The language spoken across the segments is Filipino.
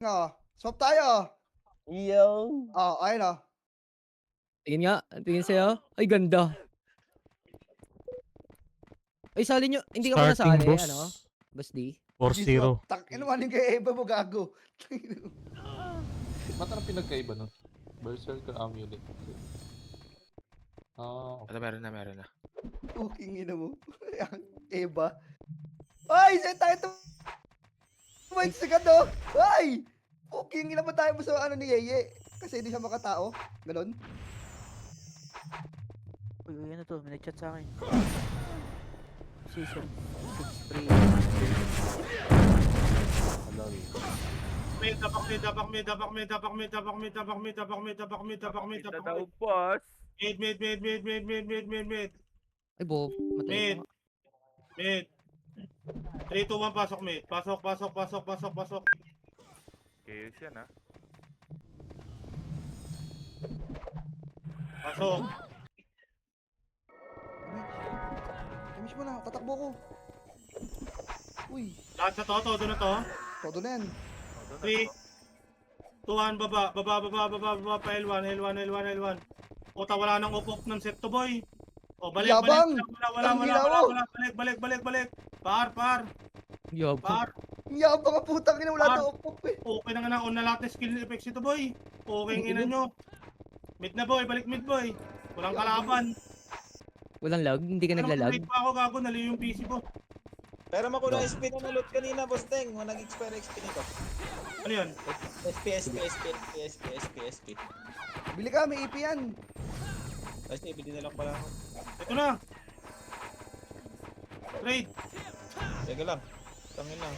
Swap tayo. Yo. Ayun oh. Tingin nga, tingin sa'yo. Ay, ganda. Ay, sali nyo. Hindi ka ba Starting nasali, boss. ano? Boss D. 4-0. Ano man yung kay Eva mo gago. Ba't ang pinagkaiba nun? Berserker Amulet. Okay. Meron na. Puking ina mo. Eva. Ay, saan tayo ito? Wait, second oh. Ay! Puking ina ba tayo mo sa ano ni Yeye? Kasi hindi siya makatao. Ganon. Uy, ano to? May nag-chat sa akin. Season 6-3. Mid. Ay, bo. Matay ko. Mid. 3, 2, 1, pasok mid. Pasok. Chaos yan ha. Pasok. Finish mo na. Tatakbo ko. Uy. Lahat na to, todo na to. Todo na yan. 3, 2, 1, baba, pa L1. Puta, wala nang up ng set to boy. O, balik. Yabang! Wala. Tangina mo! Balik. Par. Yabang. Ang yabang ang putang ina. Wala to upok eh. Okay na nga na, on na lahat ng skill effects ito boy. Okay ang ina nyo. Mid na boy, balik mid boy. Walang kalaban. Walang lag? Hindi ka naglalag? Anong pa ako gago, naliw yung PC ko. Pero makuha SP na nalot kanina, boss Teng. Nag-expire XP nito. Ano yun? SP. Bili ka, may EP yan. Tapos ibili na lang pala ako. Ito na. Trade. Teka lang. Tangin lang.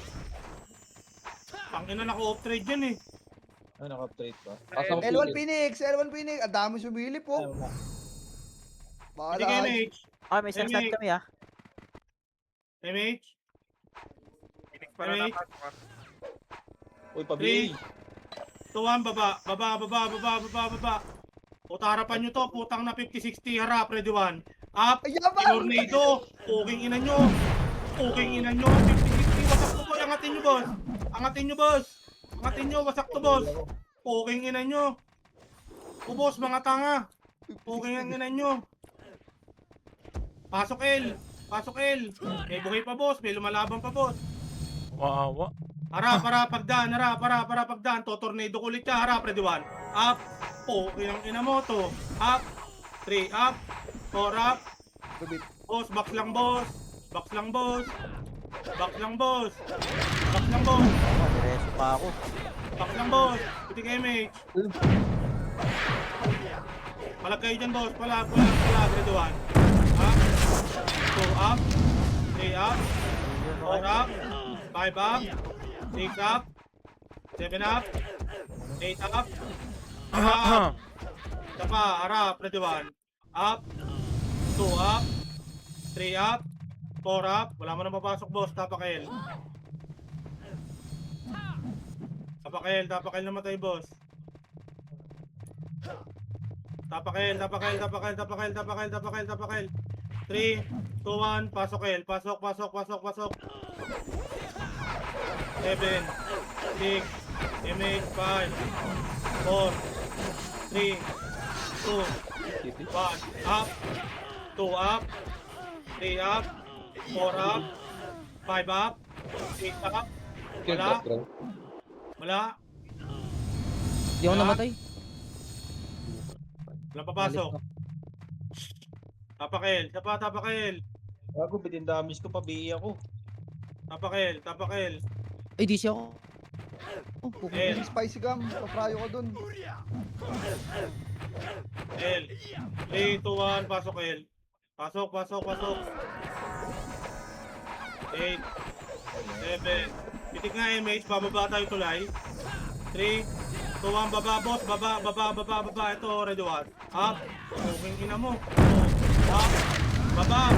Pangina naka-off trade yan eh. Ano, naka-uptrade pa? L1 Phoenix. Ang dami sumili po. Ano na? Hindi Bahala. kayo MH. May isang start kami ah. MH. Phoenix pa na Wait. napasok ha. Uy, pabili. 2, 1, baba. Puta, harapan nyo to. Putang na 50-60. Harap, ready 1. Up. Ay, yabang! Tornado. Puking ina nyo. 50-60. Wasak to boy. Angatin nyo, wasak to boss. Puking ina nyo. Boss, mga tanga. Puking ang ina nyo. Pasok L. May buhay pa boss. May lumalaban pa boss. Wawa. Harap, pagdaan. Tornado ko ulit siya. Harap, ready 1. Up. Puking ang ina mo to. Up. 3 up. 4 up. Boss, box lang boss. Diretso pa ako. Box lang boss. Pitik MH. Palag kayo dyan boss. Palag. Ready 1. Up. 2 up. 3 up. 4 up. 5 up. 6 up. 7 up. 8 up. Harap. Isa pa. Harap. Ready 1. Up. 2 up. 3 up. 4 up. Wala mo na mapasok boss. Tapakail. Tapakail namatay boss. Tapakail. 3, 2, 1, pasok L. Pasok. 7, 6, MH, 5, 4, 3, 2, 1, up. 2 up. 3 up. 4 up. 5 up. 6 up. Wala. Hindi ako namatay. Walang papasok. Tapakail. Bago, bitin damage ko, pabili ako. Tapakail. Ay, di siya ako. Oh, L. Spicy gum. Paprayo ka dun. L. 3, 2, 1, pasok L. Pasok. 8, 7. Titik nga MH, bababa tayo tulay. 3, 2, 1, baba boss, baba. Ito, ready 1. Up. Puking ina mo. Up. Baba.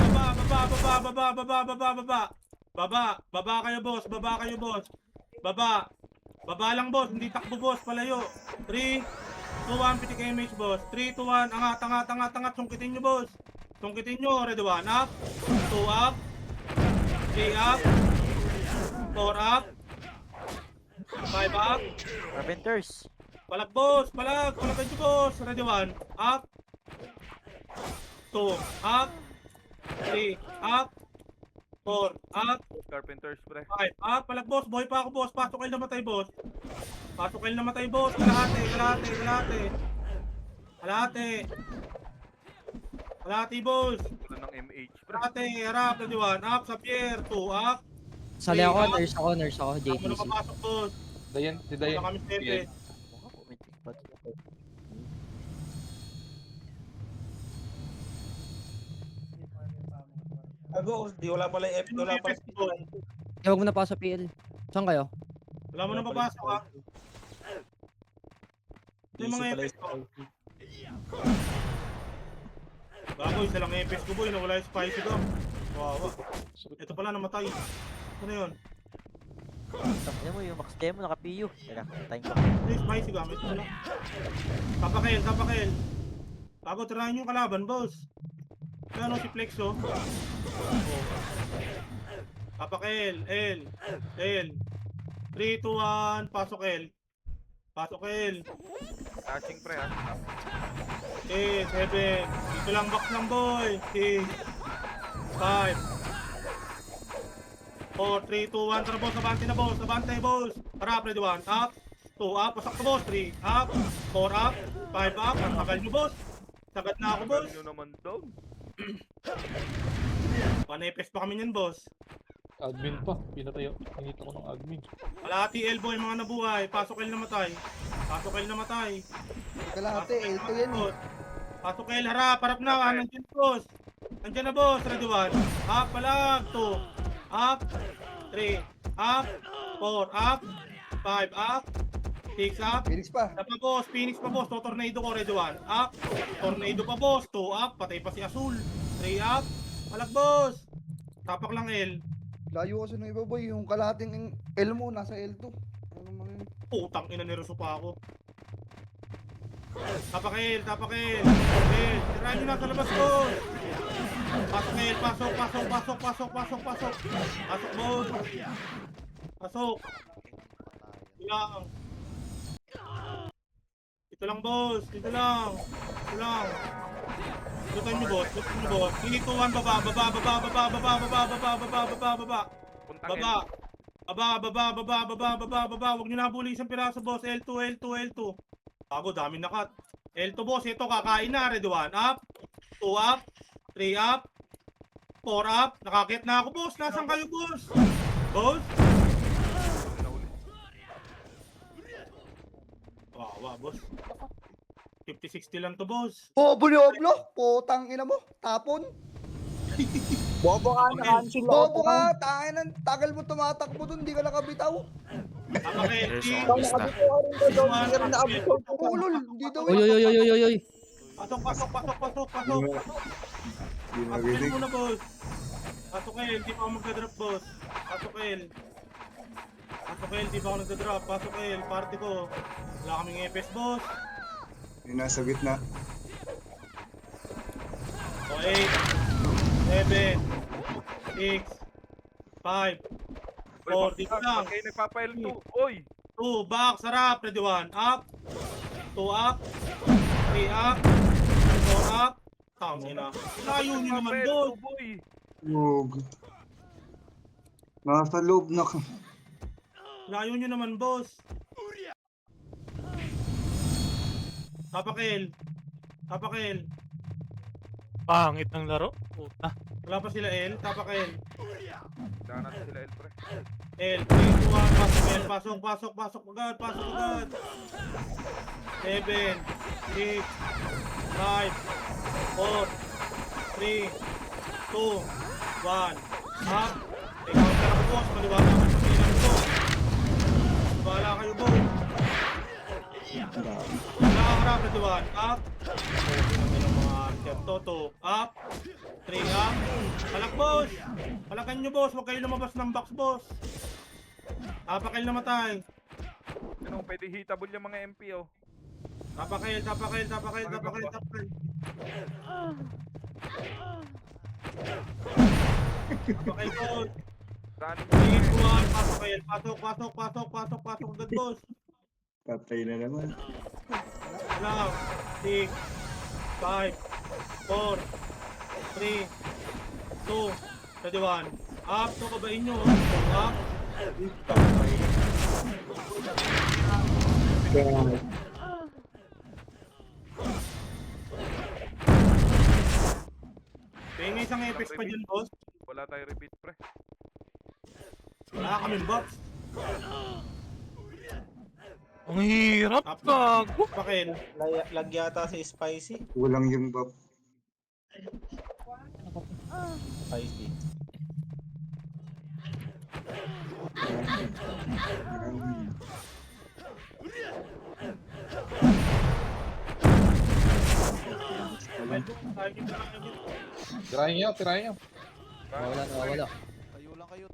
Baba kayo boss. Baba lang boss, hindi takbo boss, palayo. 3, 2, 1, pitik MH boss. 3, 2, 1, angat. Sungkitin nyo boss. Ready 1, up. 2 up. 3 up. 4 up. 5 up. Carpenters. Palag boss, palag kayo boss. Ready 1, up. 2, up. 3, up. 4, up. Carpenters, pre. 5, up. Palag boss, buhay pa ako boss. Pasok kayo namatay boss. Kalahati boss. Ito ng MH, pre. Kalahati, harap. Ready 1, up. Sa pier. 2, up. Sali ako, nurse ako, Ako na JTC. papasok boss. Dayan, si Dayan. Wala kami sepe. Mukha po, may tikpat. Ago, di wala pala yung F, wala pala. Huwag mo na pa sa PL. Saan kayo? Wala mo na papasok ha. Ito yung mga Easy pala EPS ko. Bago, isa lang EPS ko boy, nawala yung spicy ko. Wawa. Ito pala, namatay. Ano yun? Ano mo yung max demo, naka-PU. Teka, time ko. Ay, spicy gamit ko lang. Tapakel. Bago, tirahin yung kalaban, boss. Ano si Flexo? Tapakel, L. 3, 2, 1, pasok L. Touching, pre, ha. 7. Dito lang, box lang boy. 6, 5, 4, 3, 2, 1. Tara boss, abante boss. Harap, ready 1, up. 2, up, pasak to boss. 3, up. 4, up. 5, up. Ang tagal nyo boss. Sagad na ako boss. Ano naman daw? Panepes pa kami niyan boss. Admin pa. Pinatayo. Hinita ko ng admin. Kalahati elbow yung mga nabuhay. Pasok L namatay. Kalahati, ito yan eh. Pasok L, harap na. Nandiyan boss. Nandiyan na boss. Ready 1. Up, palag. 2. Up. 3. Up. 4. Up. 5. Up. 6 up. Phoenix pa. Phoenix pa boss. Tornado ko. Ready 1. Up. Tornado pa boss. 2 up. Patay pa si Azul. 3 up. Palag boss. Tapak lang L. Layo kasi ng iba boy, yung kalahating L mo, nasa L2. Ano naman yun? Putang ina ni Ruso pa ako. Tapakel. Tirahan nyo na sa labas ko. Pasok L, pasok. Pasok boss. Pasok. Ito lang boss. Dito lang. Lutan nyo boss. Hinituan baba. Puntang Baba. Huwag nyo nabuli isang piraso, boss. L2. Bago, dami na cut. L2, boss. Ito, kakain na. Ready 1, up. 2 up. 3 up. 4 up. Nakakit na ako, boss. Nasaan kayo, boss? Boss? Wawa, boss. 50-60 lang to, boss. Bobo ni Oblo, putang ina mo, tapon. Bobo ka, nakancel ako. Bobo ka, tagal mo tumatakbo dun, di ka nakabitaw. Tapakel. Ikaw nakabito ka rin doon, hindi ka rin nakabito. Ulol, hindi daw Oy. Pasok. Di Pasok marinig. muna, boss. Pasok L, di pa ako magdadrop, boss. Pasok L, di pa ako nagdadrop. Pasok L, party ko. Wala kaming EPS, boss. Yung nasa gitna. So, 8, 7, 6, 5, 4, dito lang. Kayo nagpapa-L2. Oy! 2, back, sarap. Ready 1, up. 2 up. 3 up. 4 up. Tangina. Layo nyo naman, boss. boy! Loob. Nasa loob na ka. Layo nyo naman, boss. Tapakel. Pangit ng laro. Puta. Wala pa sila L. Tapakel. Kailangan natin sila L, pre. L, 3, 2, 1, pasok L. Pasok agad. 7, 6, 5, 4, 3, 2, 1. Up. I-counter ako, boss. Maliwala ka sa pilang ko. Bala kayo, boss. Nakakarap na diwan. Up. Toto. Up. 3 up. Palak, boss. Palakan nyo, boss. Huwag kayo lumabas ng box, boss. Tapakel namatay. Ano, pwede hitable yung mga MP, oh. Tapakel. Tapakel, boss. Puntahan ninyo. 3, 2, 1, pasok kayo. Pasok agad, boss. Patay na naman. Lang. 6, 5, 4, 3, 2, 1. Up, to kabain nyo. Up. Pengen isang apex pa dyan, boss. Wala tayo repeat, pre. Wala kami box. Ang hirap, Up. gago. Bakit? Lag yata si Spicy. Kulang yung buff. Spicy. Tirahin nyo, tirahin nyo. Nawawala. Tayo lang kayo.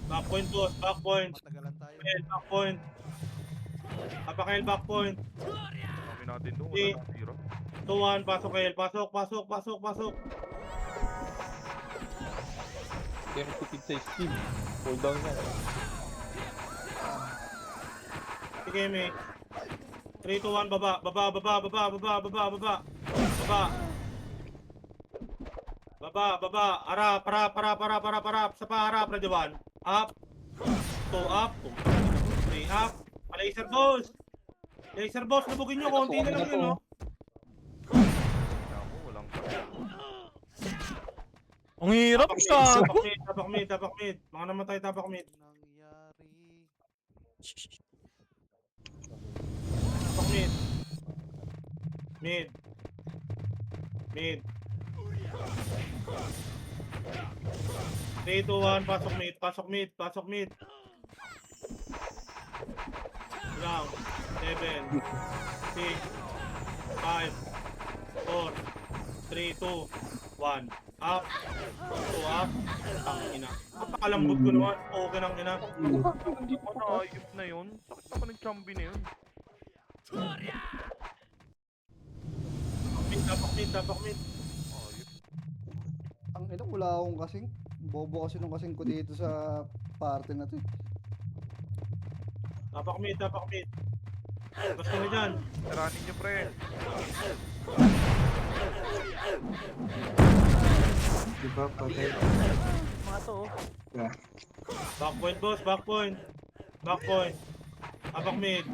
Back point, boss. Back point. Matagalan tayo. Back point. Apakail, back point. Kami natin doon. Okay. Wala nang tira. 2, 1, pasok kayo. Pasok. Kaya magtipid sa steam. Hold down yan. Sige, mate. 3, 2, 1, baba. Baba. Harap. Sa paharap, Radyawan. Up. 2, up. 3, up. Laser boss. Nabugin nyo. Konti na lang yun, no? Ako, walang Ang hirap, gago. Tapak mid. Mga namatay, tapak mid. Tapak mid. Mid. 3, 2, 1, pasok mid. Lang. 7, 6, 5, 4, 3, 2, 1. Up. 2, up. Ang ina. Napakalambot ko naman. Okay ng ina. Hindi ko naayos na yun. Sakit naman ng chambi na yun. Tapak mid. Ayos. Ang ina, wala akong kasing. Bobo kasi nung kasing ko dito sa party na to. Tapak mid. Basta na dyan. Tiranin nyo, pre. Diba, patay. Mga to, oh. Back point, boss. Back point. Tapak mid.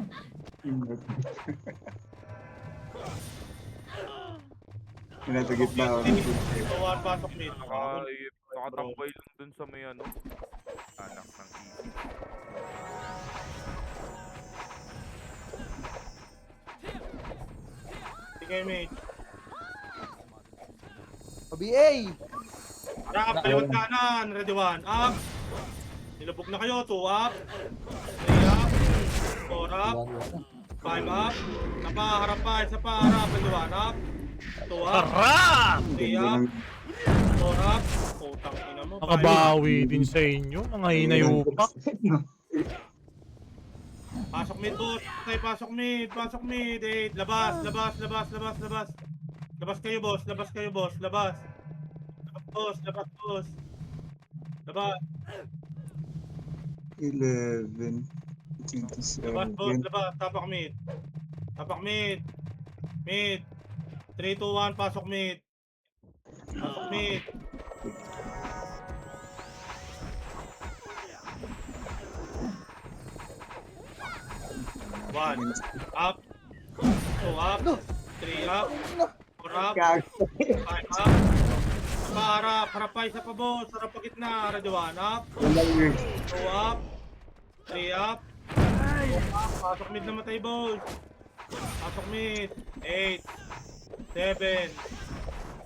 Nasa gitna ako. 3, 2, 1, pasok mid. Nakatambay lang dun sa may ano. Anak ng easy. Sige, mate. OBA! Harap, kaliwat kanan. Ready, 1. Up. Nilubog na kayo. 2, up. 3, up. 4, up. 5, up. Harap pa. Isa pa. Harap. Ready, 1. Up. 2, up. Harap! 3, up. 4, up. Putang ina mo. Nakabawi din sa inyo, mga hinayupak. Pasok mid, boss. Okay, pasok mid. 8. Labas. Labas kayo, boss. Labas. Boss. Labas. 11. Labas. Tapak mid. Mid. 3, 2, 1. Pasok mid. 1. Up. 2, up. 3, up. 4, up. 5, up. Harap pa. Isa pa, boss. Harap pa gitna. Radyawan. Up. 2, up. 3, up. 4, up. Pasok mid na matay, boss. Pasok mid. 8, 7,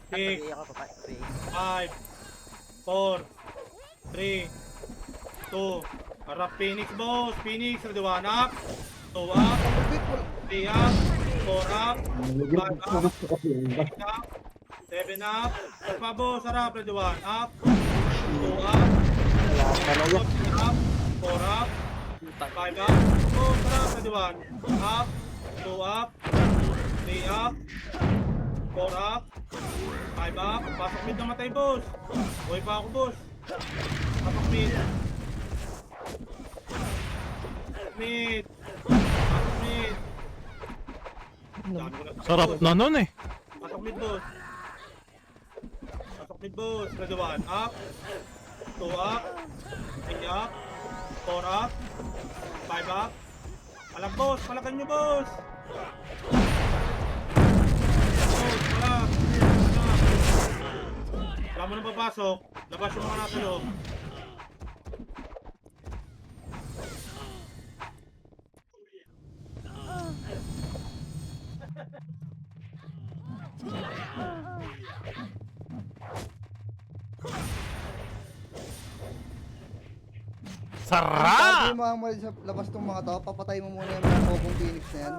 6, Nag-iyak ako, patay. 5, 4, 3, 2. Harap Phoenix, boss. Radyawan. Up. 2, up. 3, up. 4, up. 5, up. 6, up. 7, up. Isa pa, boss. Harap. Radyawan. Up. 2, up. 3, up. 4, up. 5, up. Boss. Harap. Radyawan. Up. 2, up. 3, up. 4 up. 5 up. Pasok mid na matay, boss. Buhay pa ako, boss. Pasok mid. Mid. Pasok mid. Dami ko na- Sarap na nun eh. Pasok mid, boss. Pasok mid, boss. Ready 1 up. 2 up. 3 up. 4 up. 5 up. Palag, boss. Palagan nyo, boss. Boss, palag. Wala mo nang papasok. Labas yung mga nasa loob. Bago Sarap! yung mga mali sa labas ng mga to, papatay mo muna yung mga Pokong Phoenix na yan.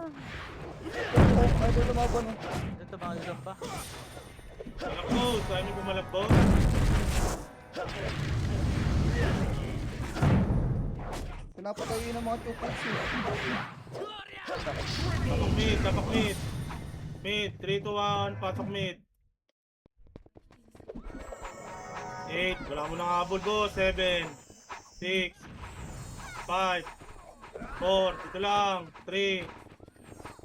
Oh, ay doon lumaban oh. Ito mga lulong pa. Palag, boss. Kaya nyo pumalag, boss. Pinapatay yun ng mga 2-packs eh. Pasok mid. Pasok mid. Mid. 3 to 1. Pasok mid. 8. Wala mo nang habol, boss. 7. 6. 5. 4. Dito lang. 3.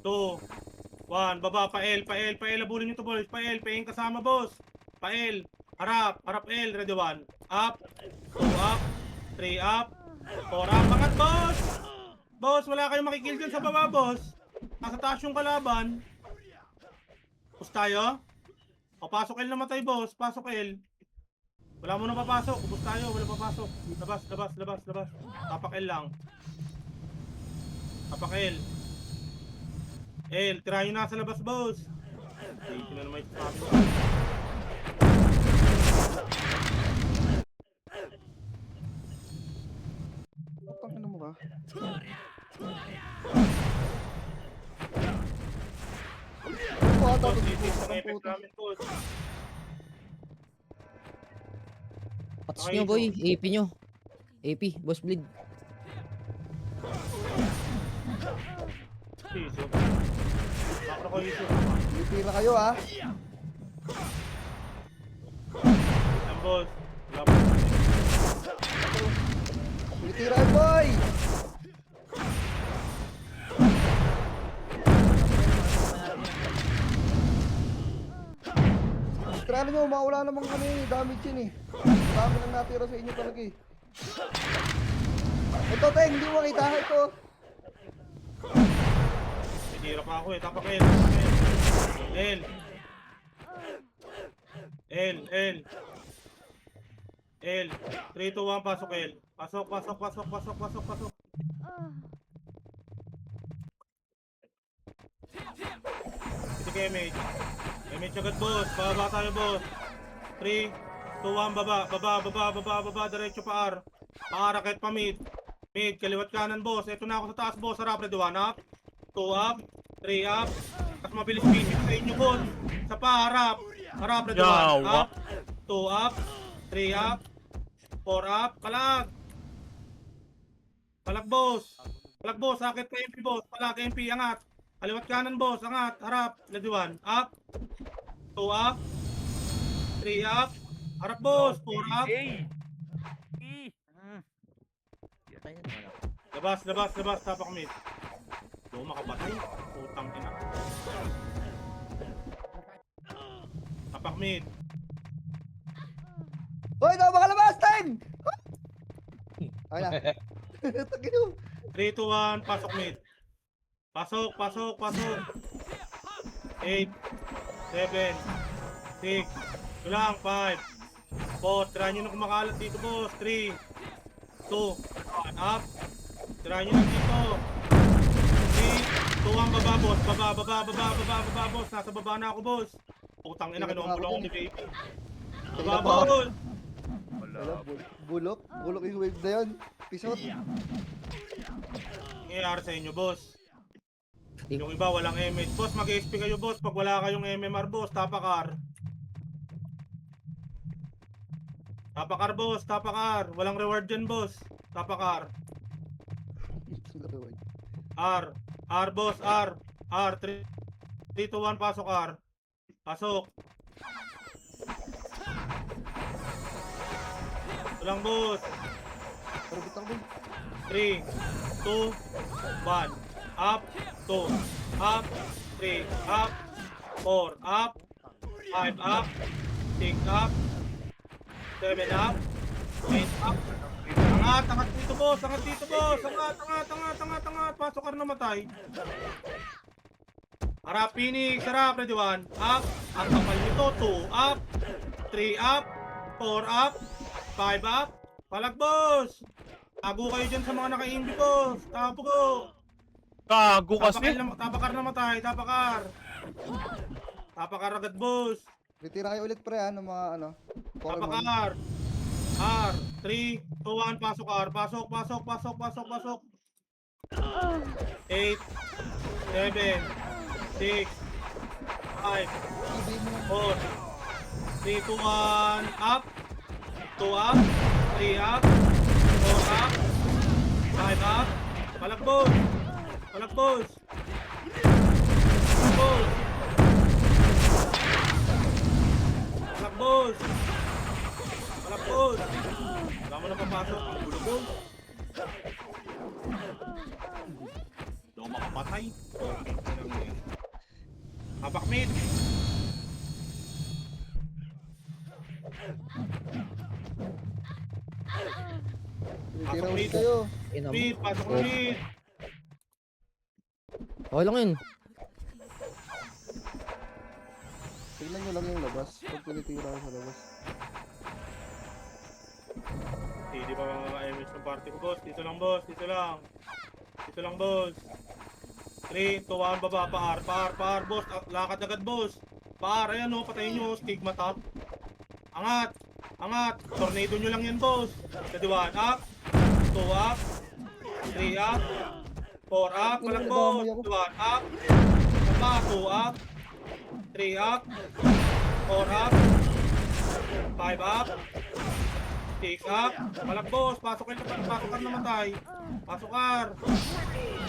2. 1. Baba. Pa-L. Pa-L. Pa-L. Abulin nyo to, boys. Pa-L. Pa-L kasama, boss. Pa-L. Harap. Harap L. Ready 1. Up. 2 up. 3 up. 4 up. Angat, boss. Boss, wala kayong makikill dyan sa baba, boss. Nasa taas yung kalaban. Push tayo. O, pasok L na matay, boss. Pasok L. Wala mo na papasok. Push tayo. Wala papasok. Labas, labas, labas, labas. Tapak L lang. Tapak L. L, tirahin nyo na sa labas, boss. Dito na naman yung sabi mo. Patang ina mo ka. Ano ata Boss, to dito dito sa ng effect puta? namin, boss. Pats nyo boy, AP nyo. AP, boss bleed. Piso. Bakro ko iso. Pipila kayo ah. Yan, boss. Wala po. Titira boy! Tralo nyo, mawala namang ano yun, damage yun eh. Dami lang natira sa inyo talaga eh. Ito, Teng, hindi mo makita. Ito. Titira pa ako eh. Tapak L. L. L. L. L. 3, 2, 1. Pasok L. Pasok, pasok, pasok, pasok, pasok, pasok. Ito kay MH. MH agad, boss. Bababa tayo, boss. 3, 2, 1. Baba, baba, baba, baba, baba. Diretso pa R. Pa R, akit pa mid. Mid, kaliwat kanan, boss. Ito na ako sa taas, boss. Harap, ready 1 up. 2 up. 3 up. Tapos mabilis basic sa inyo, boss. Sa pa, harap. Harap, ready 1 Yawa. up. 2 up. 3 up. 4 up. Palag. Palag, boss. Palag, boss. Akit ka MP, boss. Palag, MP. Angat. Kaliwat kanan, boss. Angat. Harap. Ready 1 up. 2 up. 3 up. Harap, boss. 4 up. Patay na wala. Labas, labas, labas. Tapak mid. Doon makapatay. Putang ina. Tapak mid. Hoy, daw makalabas, Teng! Okay na. Tagin mo. 3, 2, 1. Pasok mid. Pasok, pasok, pasok. 8, 7, 6, kulang, 5, 4. Tirahan nyo na kumakalat dito, boss. 3, 2, 1, up. Tirahan nyo na dito. 3, 2, 1, baba, boss. Baba, baba, baba, baba, baba, boss. Nasa baba na ako, boss. Putang ina, kinuha ko ni baby. Baba, boss. Wala, bulok. Bulok yung wave na yun. Pisot. Nangyayari sa inyo, boss. Yung iba, walang MH. Boss, mag-SP kayo, boss. Pag wala kayong MMR, boss, tapakar. Tapakar, boss. Tapakar. Walang reward dyan, boss. Tapakar. R. R, boss. R. R. 3, 2, 1. Pasok, R. Pasok. Tulang boss. Pero bitang boy. 3, 2, 1. Up, 2. Up, 3. Up, 4. Up, 5. Up, 6. Up, 7. Up, 8. Up. Angat dito boss. Angat dito boss. Angat. Pasok ka na namatay. Harap, Phoenix. Harap, ready 1. Up. Ang kapal nito. 2. Up. 3 up. 4 up. 5 up. Palag boss. Tago kayo dyan sa mga naka-imbi boss. Tapo ko. Gago kasi. Tapakar namatay. Tapakar. Tapakar agad boss. Retira kayo ulit pre ng mga ano. Pokemon. Tapakar. R. 3, 2, 1. Pasok R. Pasok. 8, 7, 6, 5, 4, 3, 2, 1, up, 2 up, 3 up, 4 up, 5 up, palagbos, palagbos, palagbos, palagbos, palagbos, wala mo na papasok, ang bulubog. Hindi ako makapatay. Habak mid. Retira ulit kayo. Ina mo. Mid, pasok na mid. Okay lang yun. Tignan nyo lang yung labas. Pag tinitira ko sa labas. Hindi pa mga MS ng party ko boss. Dito lang boss, dito lang. Dito lang boss. 3, 2, 1, baba, paar, boss. Lakad agad boss. Paar, ayan o, patayin nyo, stigma top. Angat, tornado nyo lang yan boss. Ready 1, up, 2 up, 3 up, 4 up, palang boss. 1 up, baba, 2 up, 3 up, 4 up, 5 up, 6 up, palang boss. Pasok ka namatay. Pasokar.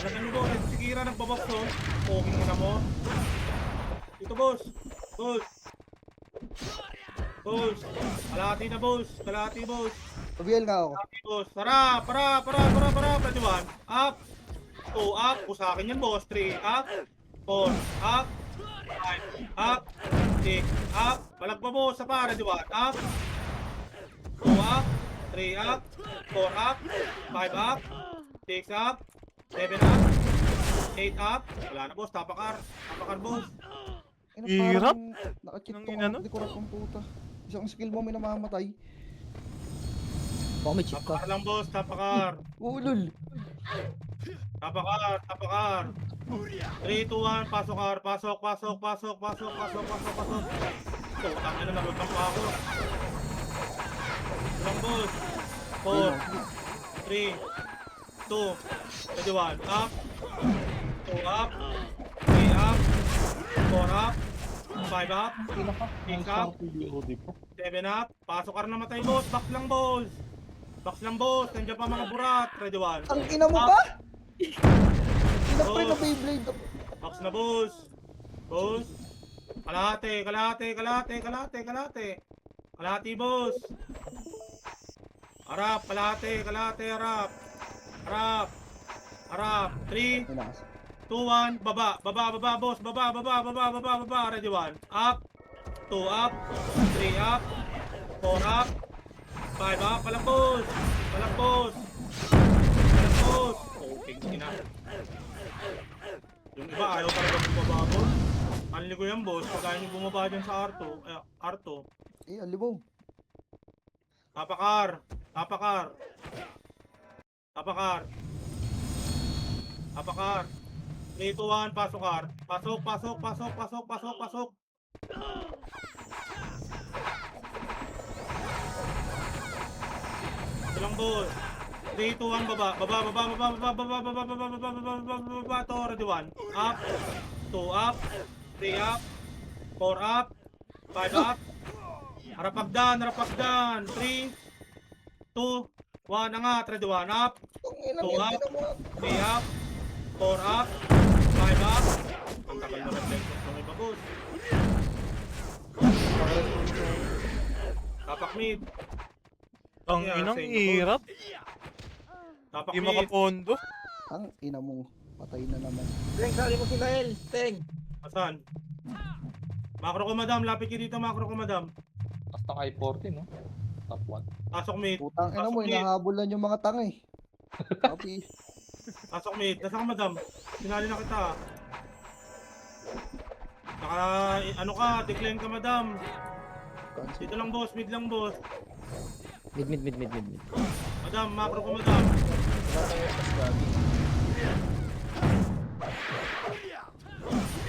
Lagyan mo boss, ito si Kira nagbabox o. Poging mo na mo. Dito boss. Boss. Boss. Kalahati na boss. Kalahati boss. Pabiel nga ako. Kalahati boss. Para. Pwede 1. Up. 2 up. O sa akin yan boss. 3 up. 4 up. 5 up. 6 up. Balag pa boss sa para. 1 up. 2 up. 3 up. 4 up. 5 up. 6 up. 7 up, 8 up, wala na boss, tapakar boss. Hirap. Nakachip Nang to ina, no? Hindi ko rin kung puta. Isang skill mo may namamatay. Baka may chip ka. Tapakar lang boss, tapakar. Ulul. Tapakar. 3, 2, 1, pasok R, pasok. Putang ina, nalutang pa ako. Ito lang boss. 4, 3, 2, ready 1, up, 2 up, 3 up, 4 up, 5 up, 6 up, 7 up, pasok ka na namatay boss, box lang boss, nandiyan pa mga burat, ready 1, Ang ina mo ba? Ina pre na Beyblade. box na boss, kalahati boss, harap, kalahati, harap, 3, 2, 1, baba, boss, baba, ready 1, up, 2 up, 3 up, 4 up, 5 up, palang boss, okay, ina. Yung iba ayaw talaga bumaba boss, anli ko yan boss, pag ayaw nyo bumaba dyan sa R2, Alibaw. Tapakar. 3, 2, 1, pasok R. Pasok. Ito lang boss. 3, 2, 1, baba. To, ready 1. Up. 2 up. 3 up. 4 up. 5 up. Harapagdan. 3, 2, 1, angat. Ready 1, up. Ang ina 2 mo. up. 3 up. 4 up. 5 up. Ang tagal na reflexes ng iba boss. Tapak mid. Ang Yeah, inang same. hirap. Tapak Di mid. makapondo. Ang ina mo. Patay na naman. Teng, sali mo sila El. Teng. Asan? Macro ko madam, lapit ka dito macro ko madam. Tapos ng I-40, no? Top 1. Pasok mid. Putang ina mo, Pasok mid. hinahabol lang yung mga tanga eh. Copy. Pasok mid. Nasa ka madam? Sinali na kita. Saka ano ka, decline ka madam. Dito lang boss, mid lang boss. Mid. Madam, macro ko madam.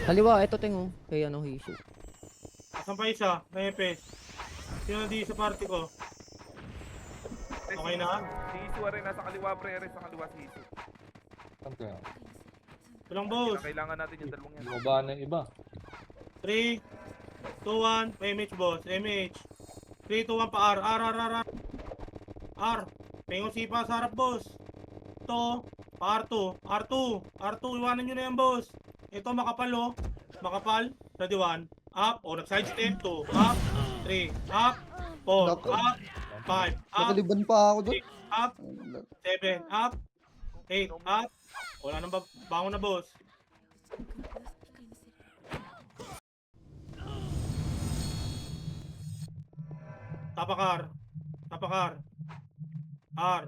Kaliwa, eto Teng, oh. Kay ano, Hisu. Asan pa isa? May EPS. Sino nandito sa party ko? Okay na? Si Isu rin nasa kaliwa, pre. Sa kaliwa si Isu. Saan kaya? Ito lang boss. Kailangan natin yung dalawang yan. Bumaba na yung iba. 3, 2, 1, MH boss, MH. 3, 2, 1 pa R, R. R. Pengo sipa sa harap boss. Ito, pa R2, R2, iwanan nyo na yan boss. Ito makapal oh, makapal. Ready 1, up, o nag-side step 2, up, 3, up, 4, Nako. up, 5, up, Nakaliban pa ako doon. 6, up, 7, up, 8, up. Wala nang bangon na boss. Tapakar. R.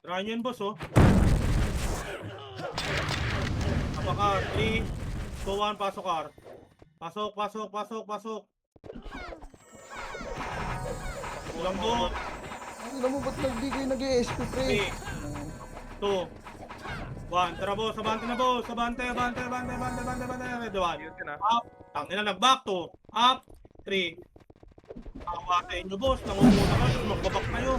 Try nyo yun, boss, oh. Tapakar. 3, 2, 1, pasok, R. Pasok. Ulang boss. Alam mo, ba't di kayo nag-ESP, pre? 3, 2, 1. Tara, boss. Abante na, boss. Abante. Ready, 1. Yun din ah. Up. Tangina nag-back to. Up. 3. Awa sa inyo, boss. Nangunguna kayo. Magbabak kayo.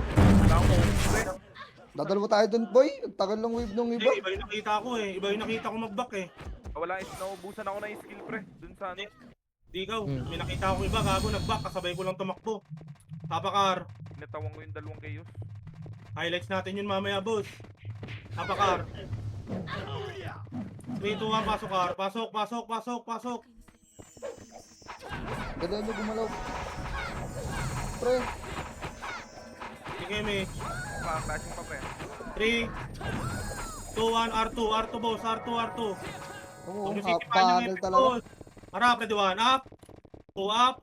Dadalawa tayo doon, boy. Tagal lang wave nung iba. Iba yung nakita ko eh. Iba yung nakita ko mag-back eh. Wala, naubusan ako na yung skill, pre. Dun sa ano. Di ikaw. May nakita ko iba. Gago nag-back. Kasabay ko lang tumakbo. Tapakar. Pinatawang ko yung dalawang chaos. Highlights natin yun mamaya, boss. Tapakar. 3, 2, 1. Pasok, Kar. Pasok. Galing nyo gumalaw. Pre, Sige, may. Flashing pa, pre. 3, 2, 1. R2, boss. R2. oo, Tumisitipan yung pagal epic, talaga. boss. Harap, ready 1. Up. 2, up.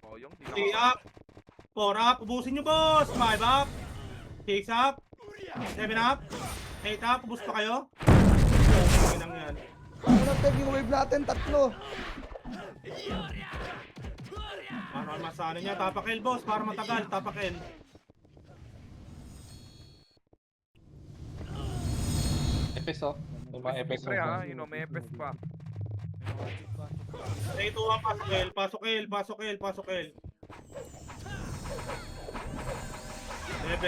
Oh, yung 3 up, 4 up, ubusin nyo boss, 5 up, 6 up, 7 up, 8 up, ubus pa kayo? Okay lang yan. Ano na tag yung wave natin? Tatlo. Para masana niya, tapakel boss, para matagal, tapakel. Epes, oh. Yung mga Epes, Pre ha, you know, may epes pa. 3, 2, 1, pasok L. 7,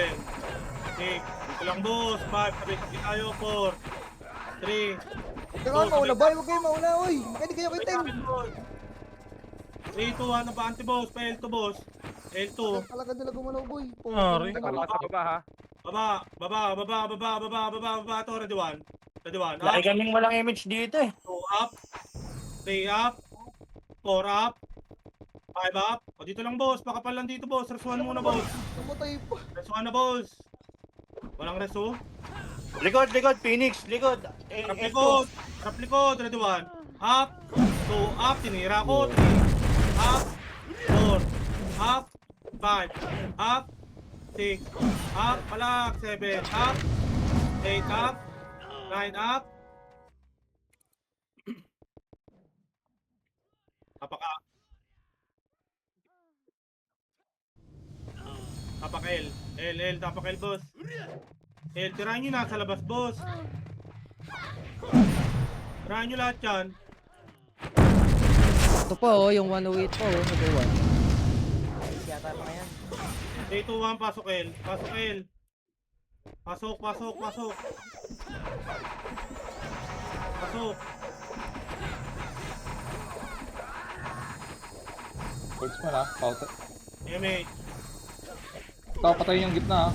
6, dito lang boss, 5, sabay-sabay tayo, 4, 3, Teka, mauna ba? Huwag kayo mauna, oy. Pwede kayo kay Tem. 3, 2, 1, napaan boss, pa L2 boss, L2. Talaga nila gumalaw, boy. Ari. Para sa baba ha. Baba, to, ready 1, up. Laki kaming walang image dito eh. 2 up, 3 up, 4 up, 5 up. O dito lang boss, pakapal lang dito boss. Resuan muna boss. Namatay pa. Resuan na boss. Walang resu. Likod, Phoenix, likod. Harap likod, ready 1. Up, 2 up, tinira ko. 3 up, 4 up, 5 up, 6 up, palak, 7 up, 8 up, 9 up. Tapak L. Tapak L, boss. L, tirahin nyo na sa labas, boss. Tirahin nyo lahat yan. Ito pa, oh. Yung 108 pa, oh. Nagawa. Yata pa yan. 3, 2, 1, pasok L. Pasok. Words mo na. Pauta. MH. Ito, patayin yung gitna, ha.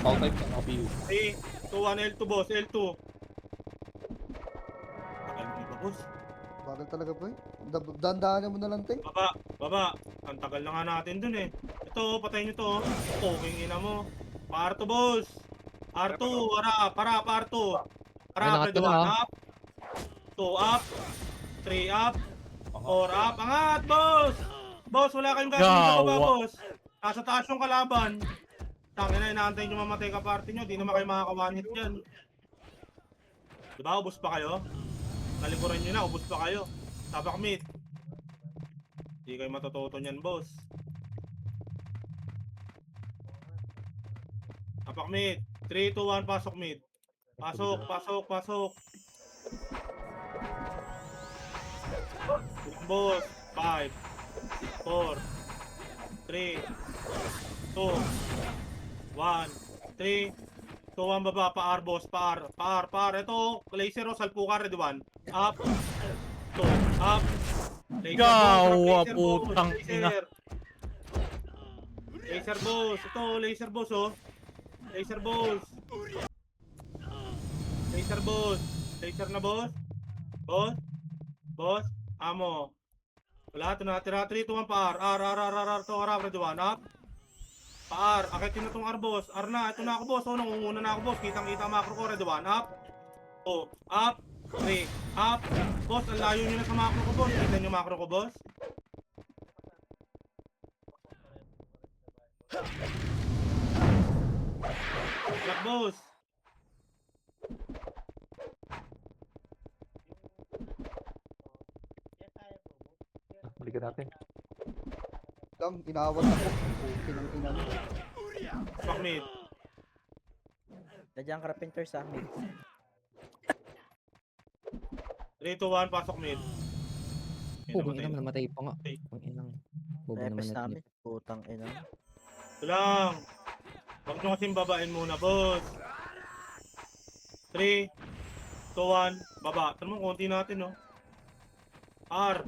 Pautype ng OPU. 3, 2, 1, L2, boss. L2. Tagal mo ba, boss? Bakit talaga boy? Dandahan mo na lang, Teng. Baba. Ang tagal na nga natin dun eh. Ito, patayin nyo to. Poking ina mo. Parto, boss. R2, para, parto. Para, Ay, pwede nakatira, 1 up. 2 up. 3 up. 4 up. Angat, boss! Boss, wala kayong gagawin sa baba, Gawa. boss. Nasa taas yung kalaban. Tangina, inaantay nyo mamatay ka party nyo. Di naman kayo makakawanit dyan. Diba, ubos pa kayo? Nalikuran nyo na, ubos pa kayo. Tapak mid. Di kayo matututo niyan, boss. Tapak mid. 3, 2, 1, pasok mid. Pasok. Boss. 5, 4, 3, 2, 1, 3, 2, 1, baba, paar, boss, paar. Ito, laser o, salpukan, ready 1. Up. 2, up. Laser, Gawa, boss, laser, boss, putang ina. Laser, boss. Ito, laser, boss, oh. Laser, boss. Laser na, boss. Boss. Amo. Wala, ito natira. 3, 2, 1, paar. R. Ito, ready 1. Up. Paar. Akitin na itong R, boss. R na. Ito na ako, boss. Oh, nangunguna na ako, boss. Kitang-kita macro ko. Ready 1. Up. 2. Up. 3. Up. Boss, ang layo nyo na sa macro ko, boss. Kita nyo macro ko, boss. Black, boss. Balikan natin. Lang, inawat ako. Okay ng ina mo. Fuck mid. Nandiyan carpenter sa amin. 3, 2, 1. Pasok mid. Pugong ina, namatay pa nga. Pugong inang. Bobo naman Repes natin. namin. Putang ina. Ito lang. Huwag nyo kasing babain muna, boss. 3, 2, 1. Baba. Ito naman, konti natin, no? R.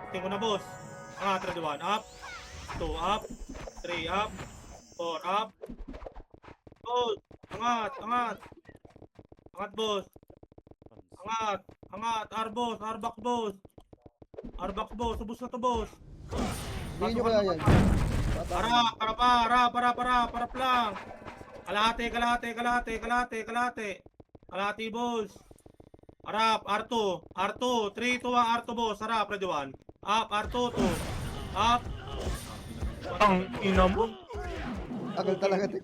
Tingin ko na, boss. Angat, ready 1. Up. 2, up. 3, up. 4, up. Boss. Angat. Angat, boss. Angat. R, boss. R-box, boss. R-box, boss. Ubus na to, boss. Hindi nyo kaya yan. Para lang. Kalahati, boss. Harap, R2, 3, 2, 1, R2, boss. Harap, ready 1. Up, R2, 2. Up. Ang ina mo. Tagal talaga, Teng.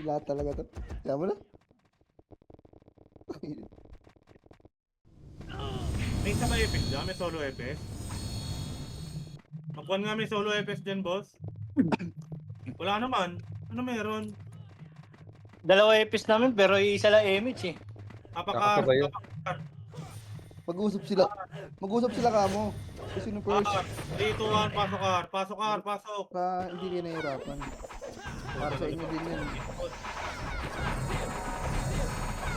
Lahat talaga to. Kaya mo na. May isa ba EPS dyan? May solo EPS? Magkuhan nga may solo EPS dyan, boss. Wala naman. Ano meron? Dalawa epis namin pero isa lang image eh. Apakar. Kakasabay yun. Mag-usap sila kamo. Kasi no first, 3, 2, 1, pasok R. Pasok. para hindi kayo nahihirapan. Para sa inyo din yan.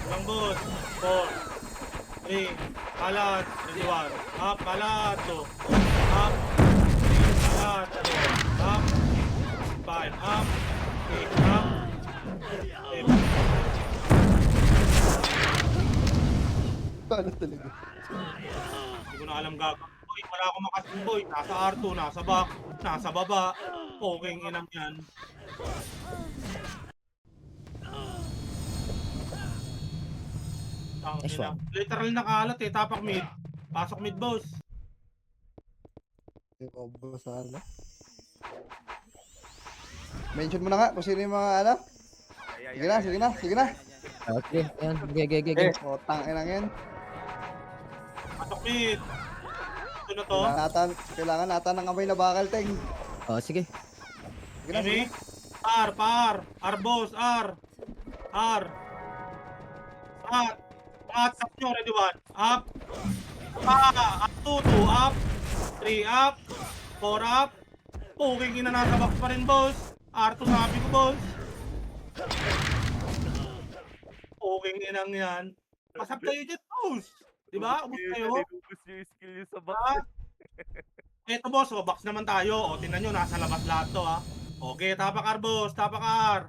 Ulang, boss. 4, 3, kalat, ready 1. Up, kalat, 2. Up, 3, kalat, 2. Up, 5, up, 8, up. Paano talaga? Hindi ko na alam gagawin. Boy, wala akong makasin, boy. Nasa R2, nasa back, nasa baba. Poking inang yan. Nice one. Literal na kalat eh. Tapak mid. Pasok mid, boss. Sana. Mention mo na nga kung sino yung mga ano. Sige na. Okay, yan. Ge. Tang inang yan. Pasok mid. Ito na to. Kailangan natin ng kamay na bakal, Teng. Oh, sige. Sige na, sige. Ini. R, boss, R. Up nyo, ready 1. Up. Up, 2, up. 3, up. 4, up. Puking ina nasa box pa rin, boss. R2 sabi ko, boss. Puking inang yan. Pasap kayo dyan, boss. Diba? Ubus kayo. Ubus yung skill yung sa box. Eto, boss. O, box naman tayo. O, tingnan nyo, nasa labas lahat to, ha. Okay, tapak R, boss. Tapak R.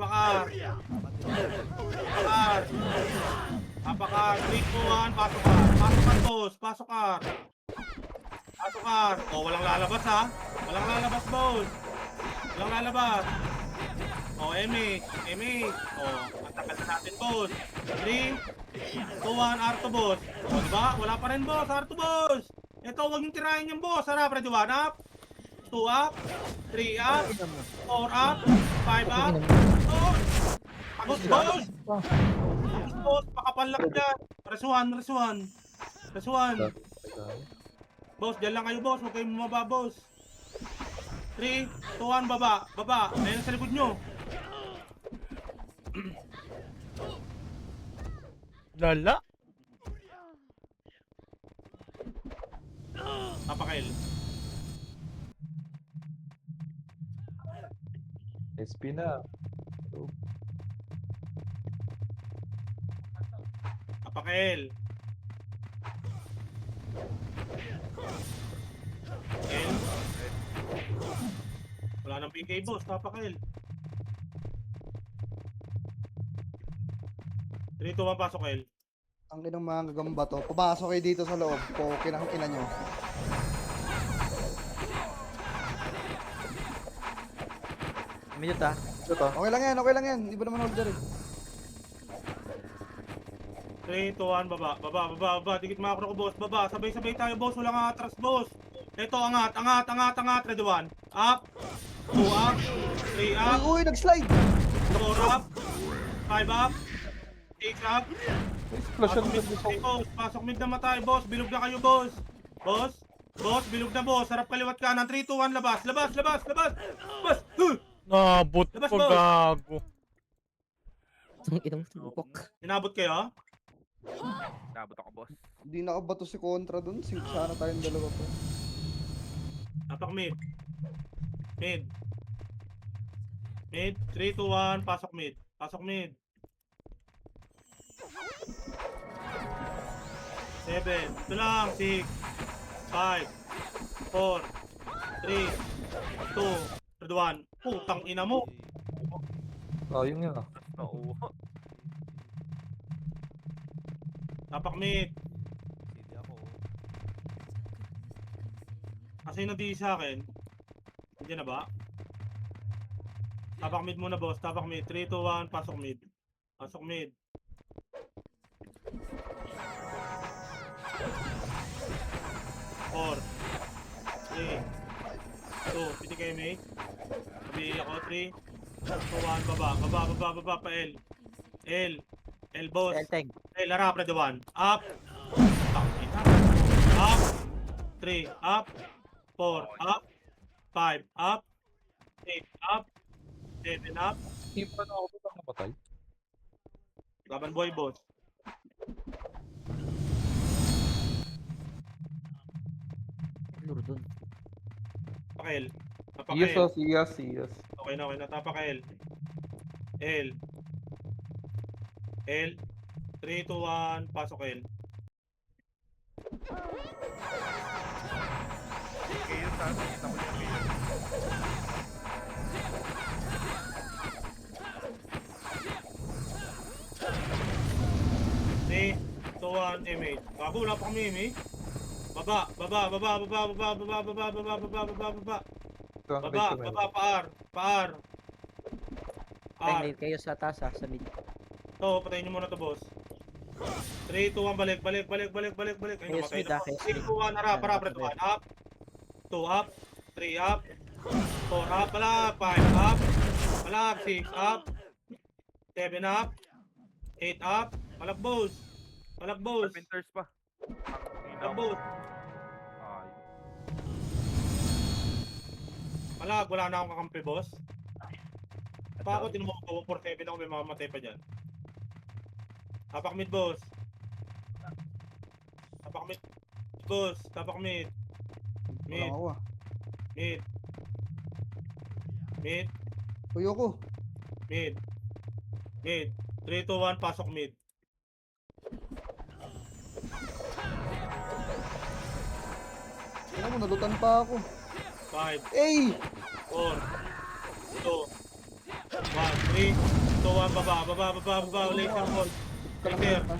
Apakar. Apakar. Apakar. 3, 2, 1, pasok ka. Pasok ka, boss. Pasok ka. Pasok ka. Oh, walang lalabas ha. Walang lalabas, boss. Walang lalabas. Oh, Emi. Oh, ang tagal na natin, boss. 3, 2, 1, Arto, boss. Oh, diba? Wala pa rin, boss. Arto, boss. Ito, huwag yung tirahin yung boss. Harap, ready, 1 up. 2 up. 3 up. 4 up. 5 up. Oh. Agos, boss. Agos, boss. Pakapanlak dyan. Res 1. Boss, dyan lang kayo, boss. Huwag kayong bumaba, boss. 3, 2, 1, baba. Ayun sa likod nyo. Lala. Papakail. SP na. Papakail. L. Wala nang PK, boss. Papakail. 3, 2, 1, pasok, L. Ang inang mga gagamba to. Papasok kayo dito sa loob. Pokin ang ina nyo. Minute ah. Okay lang yan. Hindi ba naman holder eh. 3, 2, 1, baba. Dikit makro ko, boss. Baba. Sabay-sabay tayo, boss. Walang atras, boss. Ito, angat. Ready, 1. Up. 2 up. 3 up. Uy, nag-slide. 4 up. 5 up. 6 up. Explosion Pasok mid, boss. Pasok mid na matay, boss. Bilog na kayo, boss. Boss, bilog na, boss. Sarap kaliwat kanan. 3, 2, 1, labas. Boss. Nabot Labas, ko, boss. gago. Ang inang tupok. Inabot kayo? Nabot ako, boss. Hindi nakabato si Contra dun. Sana tayong dalawa pa. Tapak mid. Mid. 3, 2, 1. Pasok mid. 7. Ito lang. 6. 5. 4. 3. 2. 1. Putang ina mo. Sayang yan ah. Oo. Tapak mid. Kasi nadi sa akin. Hindi na ba? Tapak mid muna, boss. Tapak mid. 3, 2, 1. Pasok mid. 4. 3. 2. Piti kayo, mate. Sabi ako. 3. 2, 1. Baba pa L. L, boss. Elteng. L, harap. Ready, 1. Up. Tangina. Up. 3. Up. 4. Up. 5. Up. 8. Up. 7 up. Hindi pa na ako butang napatay. Laban boy, boss. Luro dun. Tapakail. Yes oh, yes. Okay na. Tapakail. L. 3, 2, 1. Pasok L. Kayo sa akin, kita ko yung kayo. Three, 2, 1, MH. Bago, wala pa kami MH. Baba, paar. Teng, kayo sa taas ah, sa mid. To, patayin nyo muna to, boss. 3, 2, 1, balik. Ay, Kayo namatay speed na. ah, kayo 3, speed. 2, 1, harap, red 1, up. 2, up. 3, up. 4, up, balag. 5, up. Balag, 6, up. 7, up. 8, up. Balag, boss. Winters pa. Balag, boss. Ay. Balag, wala na akong kakampi, boss. Pa ako, tinumo ko 47 ako, may mamamatay pa dyan. Tapak mid, boss. Tapak mid. Wala ako ah. Mid. Ayoko. Mid. 3, 2, 1, pasok mid. Alam mo, nalutan pa ako. 5, Hey! 4, 2, 1, 3, 3, 2, 1, baba, laser ball. Laser, 1,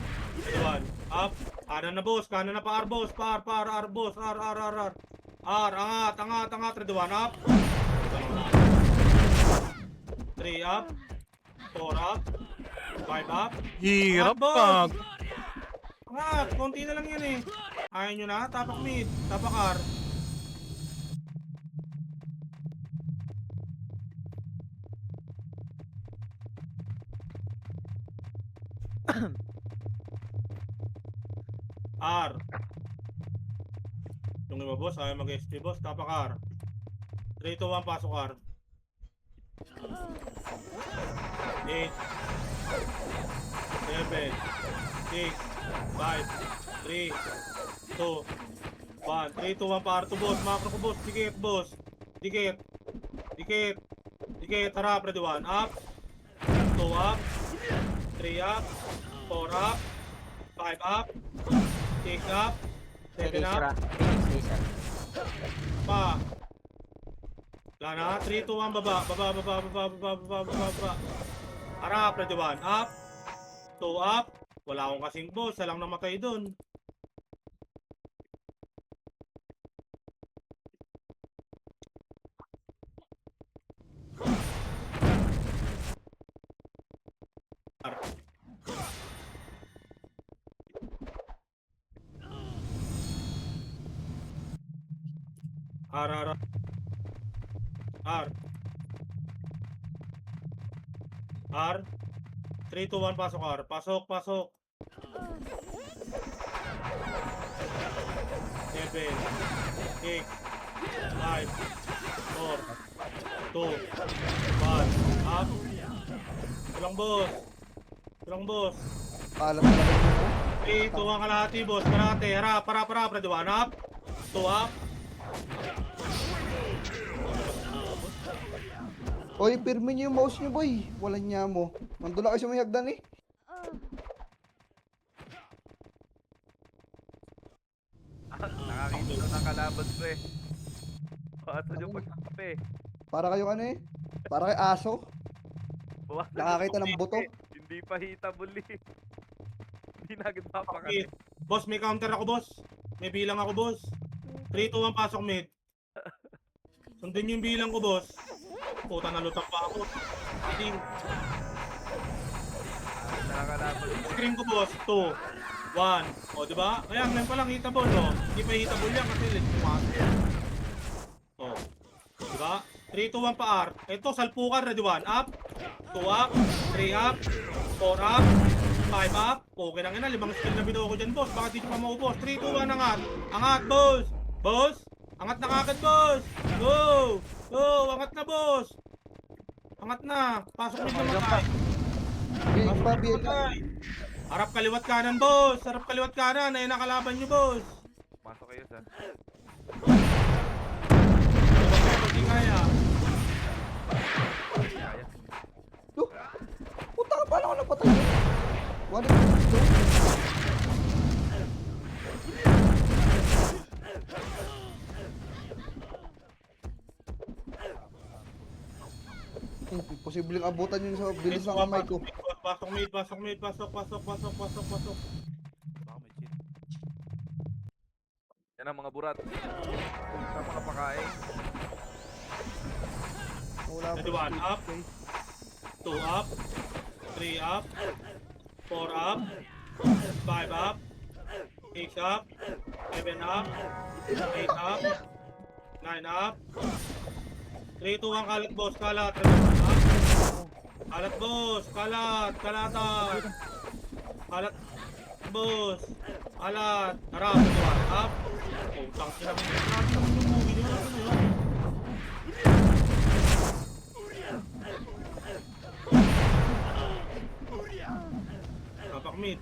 up, kanan na boss, kanan na pa R boss, R, boss, R, angat, 3, 2, 1, up. 3 up, 4 up, 5 up. Hirap Boss! pag. Angat, konti na lang yan eh. Ayaw nyo na, tapak mid, tapak R. R. Yung iba boss, ayaw mag-SP boss, tapak R. 3, 2, 1, pasok R. 8 7 6 5 3 2 1 3, 2, 1 par to boss, macro ko boss, dikit boss. Dikit, harap, ready 1, up 2 up 3 up 4 up 5 up 6 up 7 up pa. Wala na, 3, 2, 1, baba. Harap, ready 1, up 2 up. Wala akong kasing boss, isa lang namatay dun. R. R. 3, 2, 1, pasok R. Pasok. 7, 6, 5, 4, 2, 1, up. Tulang boss. Alam na lang mo. 3, 2, 1, kalahati boss. Karate, harap, ready 1, up 2 up. Oy, pirmin niyo yung mouse niyo, boy. Walang niya mo. Nandun na kayo sa may hagdan eh. Nakakita na ng kalaban ko eh. Paano yung pagkakape? Para kayong ano eh. Para kay aso. Nakakita ng buto. Hindi pa hitable eh. Hindi na agad mapakali. Boss, may counter ako boss. May bilang ako boss. 3, 2, 1, pasok mid. Sundin yung bilang ko boss. Puta, nalutang pa ako. Ating. Nakakalaban ko. Screen ko boss. 2, 1. O, diba? Kaya ngayon pa lang hitable, no? Hindi pa hitable yan kasi let's pumasok yan. O. Diba? 3, 2, 1 pa R. Ito, salpukan, ready 1. Up. 2 up. 3 up. 4 up. 5 up. Okay lang yun na. 5 skill na binuo ko dyan, boss. Baka di nyo pa maubos. 3, 2, 1, angat. Angat, boss. Boss. Angat na kagad, boss. Go. Angat na, boss. Angat na. Pasok nyo namatay. Okay, Bobby. Harap kaliwat kanan, boss. Harap kaliwat kanan. Ayun nakalaban nyo, boss. Pasok kayo sa. Hindi kaya. Kaya. Puta ka, paano ako napatay? One of posibleng abutan yun sa bilis ng kamay ko. Pasok mid. Pasok. Baka may cheat. Yan ang mga burat. Sa mga pakain. Wala pa. Ready 1 up. 2 up. 3 up. 4 up. 5 up. 6 up. 7 up. 8 up. 9 up. 3, 2, 1, kalat boss. Kalat. Kalat boss. Kalatan. Kalat boss. Kalat. Harap. 1 up. Utang sila. Grabe naman yung movie nyo. Ano yun? Tapak mid.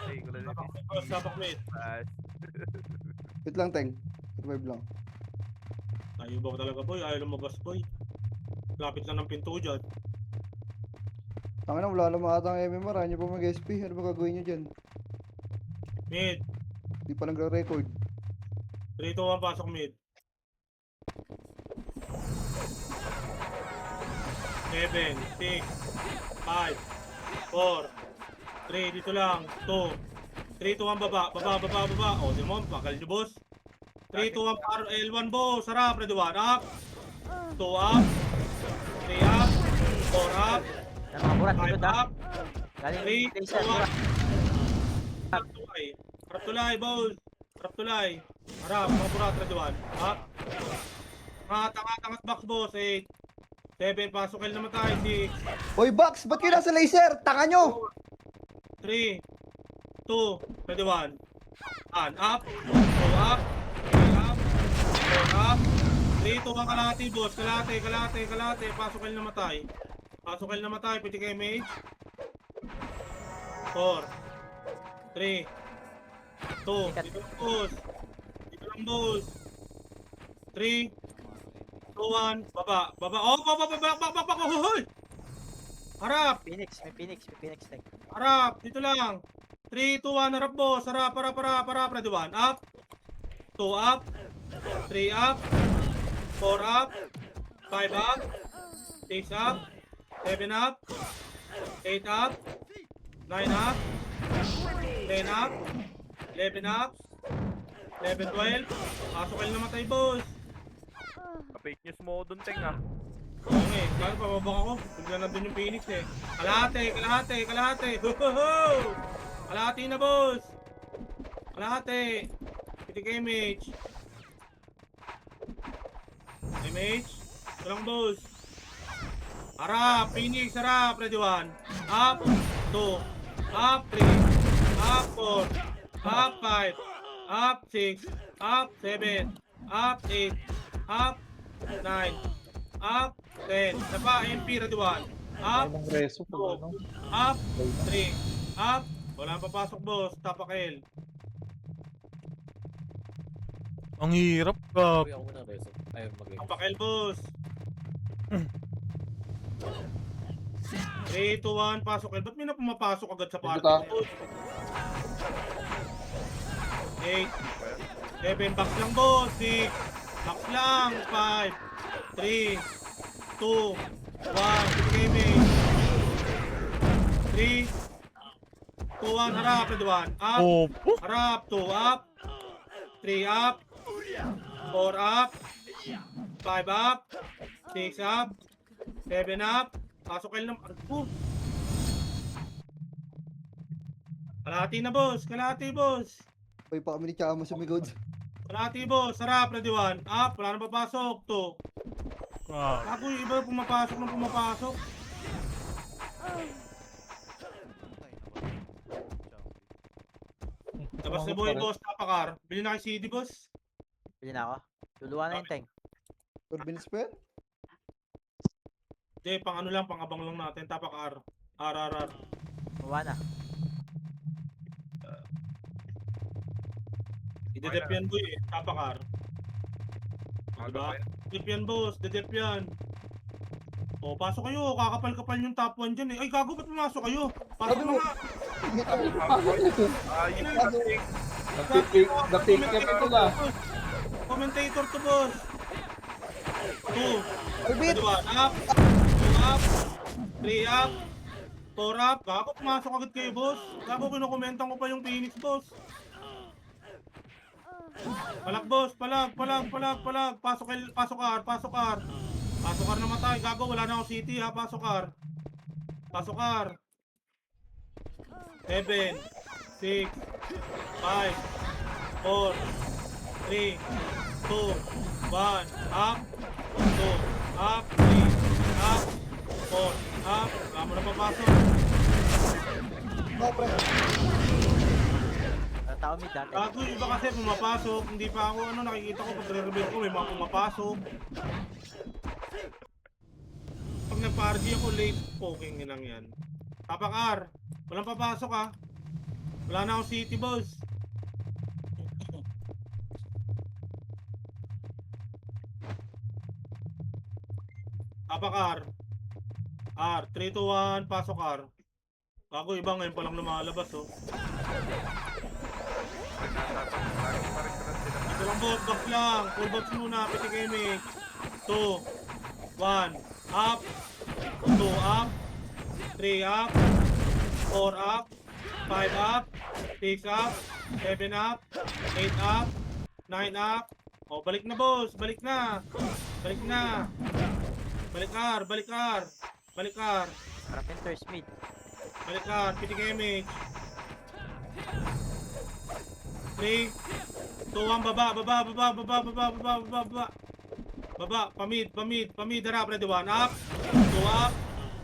Ay, ko lang Tapak mid, boss. Tapak mid. Wait lang, Teng. Revive lang. Ayaw ba talaga, boy? Ayaw lumabas, boy. Lapit lang ng pinto dyan. Tangina, wala naman ata ang MMR. Ano pa mag-SP? Ano ba gagawin nyo dyan? Mid. Di pa nagre-record. 3, 2, 1, pasok mid. 7, 6, 5, 4, 3, dito lang, 2, 3, 2, 1, baba. O, di mo, bakal nyo, boss. 3, 2, 1, L1, boss. Sarap, ready, 1, up. 2, up. 3, up. 4, up. Yan mga burat, 5, likod ha. up. Galing 3, 2, 1. laser, burat. Harap tulay, boss. Harap tulay. Harap, mga burat, ready, 1, up. Tangat, box, boss. 8, 7, pasok L naman tayo. 6, Hoy, Box! Ba't kayo nasa laser? Tanga nyo! 3, 2, ready, 1. Up, 2, up, 3, up, 4, up, 3, 2, 1, kalahati, boss. Kalahati. Pasok L namatay. Pwede kayo mage. 4, 3, 2, dito lang, boss. 3, 2, 1, baba. Oh, baba, hoy! Harap, Phoenix, may Phoenix tank. harap, dito lang. 3, 2, 1, harap, boss. Harap, ready, 1, up. 2, up. 3, up. 4, up. 5, up. 6, up. 7, up. 8, up. 9, up. 10, up. 11, up. 11, 12. Pasok kayo naman tayo, boss. Fake news mo doon, Teng ah. Okay, kaya pababak ako. Bigla nandun yung Phoenix eh. Kalahati. Kalahati na, boss. Kalahati. Pwede kayo, mage. Ito lang, boss. Harap, Phoenix, harap. Ready, 1. Up, 2. Up, 3. Up, 4. Up, 5. Up, 6. Up, 7. Up, 8. Up, 9. Up, 10. Isa pa, MP, ready, 1. Up, Ang reso pag 2. ano. Up, 3. Up. Wala papasok, boss. Tapak L. Ang hirap ka. Tapak L, boss. 3, 2, 1, pasok L. Ba't may na pumapasok agad sa party? Ito, 8, 7, box lang, boss. 6, box lang. 5, 3, 2, 1, gaming. 3, 2, 1, harap, ready, 1, up, Opo. harap, 2, up, 3, up, 4, up, 5, up, 6, up, 7, up, pasok kayo ng, kalahati na, boss, boss. Hoy, pa kami ni Chama sumigod. Kalahati, boss, harap, ready, 1, up, wala na papasok, 2, Ah, ako yung iba pumapasok. Labas na buhay, boss, tapakar. Bili na kay CD, boss. Pili na ako. Luluwa na yung tank. Corbin spell? Hindi, pang ano lang, pang abang lang natin, tapakar. RRR. Luluwa na. Idedep yan, boy, eh. Tapakar. Diba? Dedep yan, boss. Dedep yan. O, pasok kayo. Kakapal-kapal yung top 1 dyan, eh. Ay, gago, ba't pumasok kayo? Pasok Sabi na mo. nga. Ayun, Napik ka ito na. Commentator to, boss. 2. Orbit! 1 up. 2 up. 3 up. 4 up. Gago, pumasok agad kayo, boss. Gago, kinukomentan ko pa yung Phoenix, boss. Palag, boss. Palag. Pasok R. Pasok R namatay. Gago, wala na akong city, ha. Pasok R. 7, 6, 5, 4, 3, 2, 1, up, 2, up, 3, up, 4, up. Wala mo na papasok. No, pre. Ang tao mid dati. Gago, yung iba kasi pumapasok. Hindi pa ako, nakikita ko pag re-reveal ko, may mga pumapasok. Pag nag-party ako, late poking lang yan. Tapak R. Walang papasok, ha. Wala na akong city, boss. Tapak R. 3, 2, 1, pasok R. Gago, iba ngayon palang lumalabas, oh. Lagi pa rin sila. Ito lang boss, box lang. Full box muna, PT Gaming. 2, 1, up. 2 up. 3 up. 4 up. 5 up. 6 up. 7 up. 8 up. 9 up. O, balik na boss, balik na. Balik na. Balik R, balik R. Balik R. Carpenter Smith. Balik R, PT Gaming. 3, 2, 1, baba, baba, baba, baba, baba, baba, baba, baba. Baba, pamid, harap, ready, 1 up, 2 up,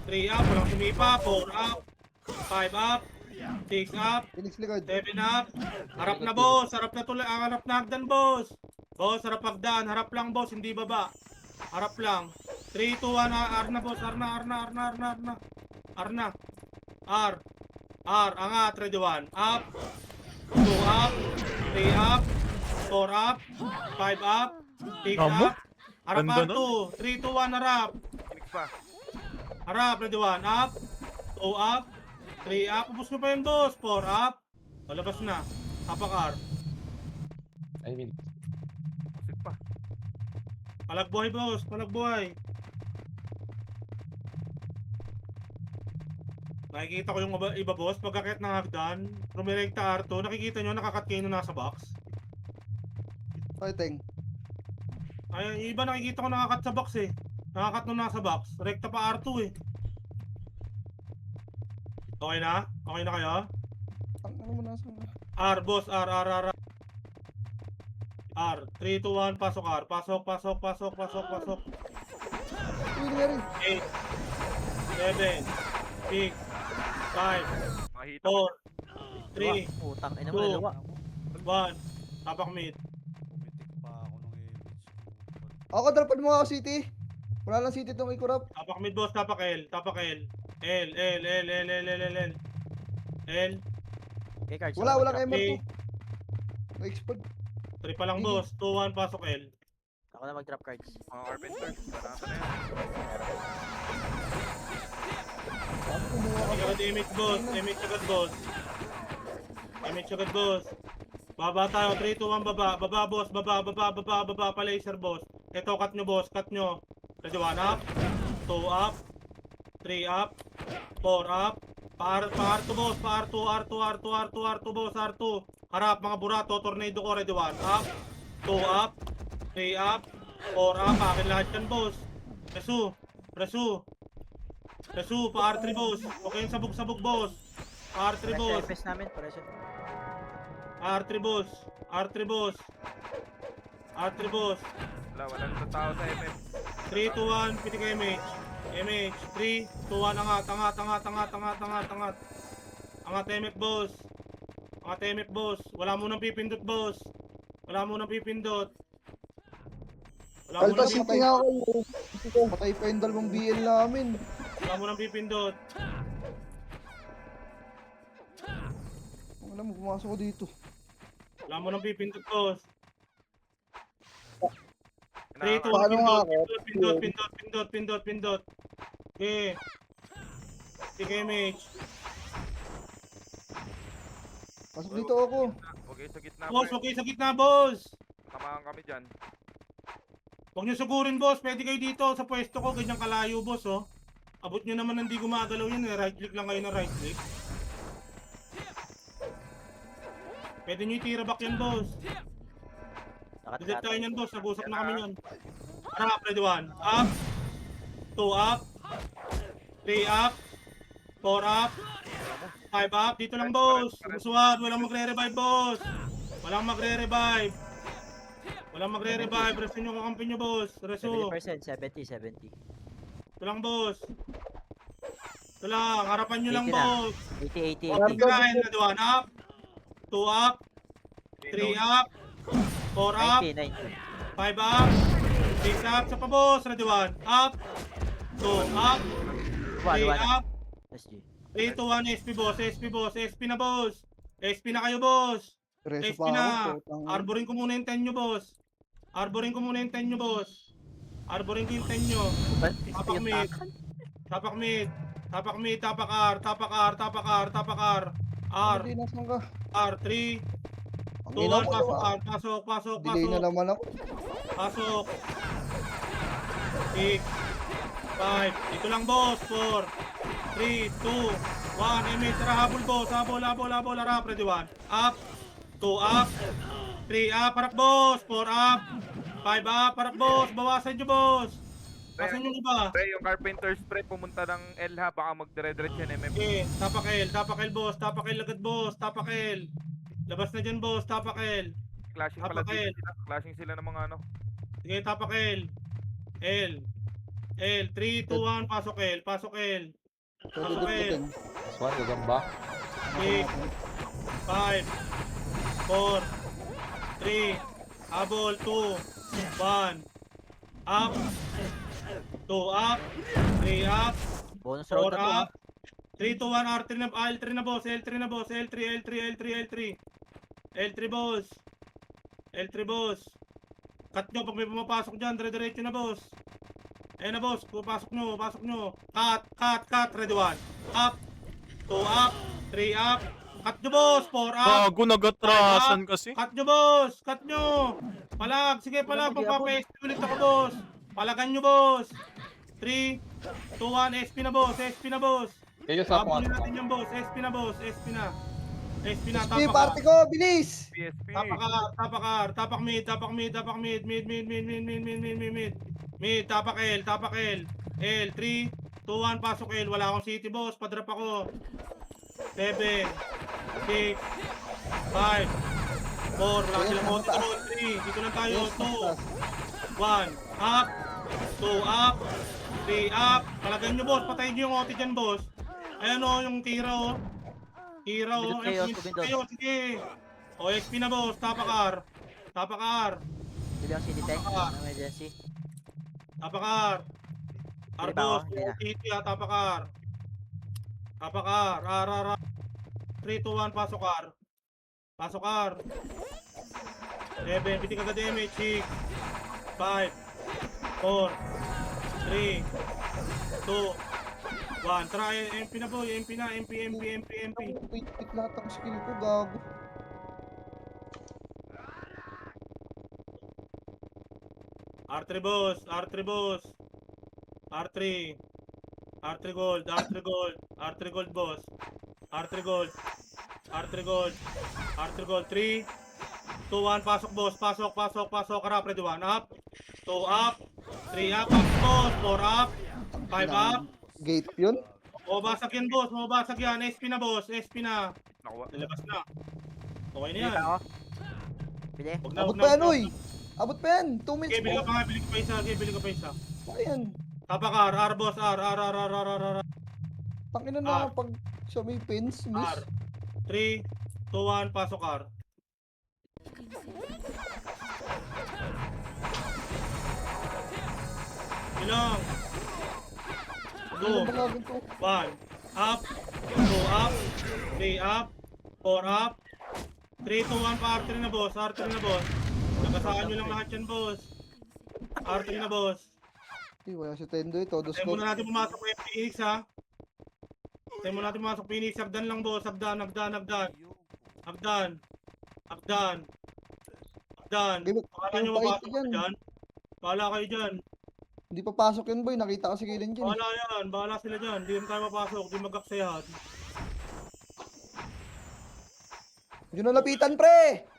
3 up, walang sumipa, 4 up, 5 up, 6 up, Phoenix likod. 7 up, harap na boss, harap na tuloy, harap na hagdan boss. Boss, harap hagdan, harap lang boss, hindi baba. Harap lang. 3, 2, 1, R na boss, R na. R, angat, ready, 1, up, 2 up, 3 up, 4 up, 5 up, 6 Amo? up, harap Ganda R2, 3, 2, 1, harap. Phoenix pa. Harap, ready, 1, up, 2 up, 3 up, ubus mo pa yun boss, 4 up, palabas na, tapak R. Musik pa. Palagbuhay boss, palagbuhay. Nakikita ko yung iba boss, pagkakit ng hagdan, rumirekta R2, nakikita nyo, nakakat kayo nung nasa box. Fighting. Ay, iba nakikita ko nakakat sa box eh. Nakakat nung nasa box, rekta pa R2 eh. Okay na? Okay na kayo? Ang ano mo nasa. R boss, R. R, 3, 2, 1, pasok R. Pasok. Uy, nangyari. 8, 7, 6, 5, Makahita. 4, 3, Putang ina mo, Two. dalawa. 1. Tapak mid. Ako, drapan mo ako, City. Wala lang City tong ikurap. Tapak mid boss, tapak L. L. Okay, cards. Walang Okay. MR2. Na-expert. 3 pa lang boss, 2, 1, pasok L. Ako na mag-drop cards. Mga carpenter. Banata na yan. Ako, kumuha ka. Agad image boss, image agad boss. Baba tayo, 3, 2, 1, baba boss, baba, pa laser boss. Ito, cut nyo. Ready, 1 up, 2 up, 3 up, 4 up, pa-R2 boss, R2 boss, R2. Harap, mga burato, tornado ko, ready, 1 up, 2 up, 3 up, 4 up, akin lahat yan boss. Presu, pa R3 boss. Okay yung sabog boss. R3 boss. FS namin, pareso. R3 boss. Walang isang tao sa MF. 3, 2, 1, piti ka MH. 3, 2, 1, angat. Angat MF boss. Wala mo nang pipindot boss. Alta, City nga ako. Patay pa yung dalawang BL namin. Wala mo nang pipindot. Alam mo, pumasok ko dito. Wala mo nang pipindot boss. 3, 2, Inaangat. 1, Paano nga ako? pindot. Okay. Sige, MH. Pasok dito ako. Huwag kayo sa gitna. Boss, pre. huwag kayo sa gitna, boss. Tamaan kami dyan. Huwag nyo sugurin, boss. Pwede kayo dito sa pwesto ko. Ganyan kalayo, boss, oh. Abot nyo naman hindi gumagalaw yan, eh. Right click lang kayo na right click. Pwede nyo itira back yan, boss. Reset tayo yan, boss. Nag-usap na kami yan. Harap, ready, 1. Up. 2 up. 3 up. 4 up. 5 up. Dito lang, boss. Susuwad. Walang magre-revive, boss. Walang magre-revive. Reso nyo kakampi nyo, boss. Reso. 70%. Ito lang, boss. Ito lang. Harapan nyo lang, 80 na. boss. 80. Huwag tirahin na 1 up. 2 up. 3 up. 4 up. 90. 5 up. 6 up. Sa pa, boss. Ready, 1. Up. 2 up. 3 up. SG. 3, 2, 1. SP, boss. SP na, boss. SP na kayo, boss. Reso SP pa na. ako. putang- Arborin ko muna yung 10 nyo, boss. Arborin ko yung 10 nyo. Tapak mid. Tapak R. R. Hindi, nasan ka? R. 3, Ang ina 2-1, mo, pasok, diba? pasok, pasok, Delay na pasok. naman ako. Pasok. 6, 5. Ito lang, boss. 4, 3, 2, 1. Emit, tara, habol, boss. Habol, habol, habol. Harap, ready, 1. Up. 2, up. 3, up. Parak, boss. 4, up. 5, up. Parak, boss. Bawasan nyo, boss. Bawasan nyo iba. Pre, yung carpenter spray pumunta ng L ha, baka magdire-diretso yan MM. Okay, tapakel, boss. Tapakel agad, boss. Tapakel. Labas na dyan, boss. Tapakel. Clashing pala Tapakel. dito sila. Clashing sila ng mga ano. Sige, tapakel. L. L. 3, 2, 1. Pasok L. Pasok L. Pwede Pasok L. duputin. Swan, gagamba. 6, 5, 4, 3, habol, 2, 1, up, 2, up, 3, up, Bonus 4, round na to ha. up, 3, 2, 1, R3 na, L3 na boss, L3 na boss, L3, L3, L3, L3, L3 boss, L3 boss, cut nyo pag may pumapasok dyan, dire-diretso na boss, ayun na boss, pasok nyo, cut, ready 1, up, 2 up, 3 up, cut nyo boss, 4 up, Gago, nagatrasan kasi. cut nyo boss, cut nyo, palag, sige palag, magpapa-SP ulit ako boss, palagan nyo boss, 3, 2, 1, SP na boss, Kayo sa habulin mga natin yung boss, SP na boss, SP na, SP, tapakar, party ko, bilis! PSP. tapakar, tapak mid, tapak L, L, 3, 2, 1, pasok L, wala akong city boss, padrap ako, 7, 6, 5, 4, wala silang control, 3, dito lang tayo, 2, 1, up, 2, up, 3, up, palagan nyo boss, patayin nyo yung OT dyan boss, ayan o, yung tira o, Bindot kayo, SP bindot. kayo, sige, o SP na boss, tapakar, Bili ang city tank. Emergency. tapakar, Hindi ba ako? Arbos, Hindi na. OTT ha, tapakar, R, 3, 2, 1, pasok R, 7, bitik agad damage, 6, 5, 4, 3, 2, 1, try, MP na boy, MP na, MP. Wait, lahat ang skill ko, gago. R3 boss, R3 gold, boss, R3 gold, 3, 2, 1, pasok boss, pasok, harap, ready 1, up, 2 up, 3 up, boss, 4 up, 5 up, Gate yun? mababasag yan boss, SP na boss, SP na, Nakuha. nilabas na, okay na Bili yan, pa ako. Bili. huwag na, Abot huwag pa na, yan, uy! Abot pa yan! 2 minutes okay, bili ka po. pa nga, bili ka pa isa, Ayan. tapakar, R boss, R, Tangina na pag siya may pins, miss. R. 3, 2, 1, pasok R. Ilang. Ano 2, ba gagawin ko? 1, up, 2 up, 3 up, 4 up, 3, 2, 1 pa R3 na boss, Nagasaan nyo lang lahat yan boss. R3 na boss. Ay, wala si Tendo ito. Dos Tayo ko. muna natin pumasok kay Phoenix ha. Tayo muna natin pumasok Phoenix, hagdan lang boss, hagdan. Baka nyo mapasok ka dyan. Bahala kayo dyan. Hindi pa pasok yun, boy. Nakita ko si Kailan dyan. Bahala yan, bahala sila dyan. Di naman tayo mapasok, di magkaksayahan. Yun ang lapitan, pre!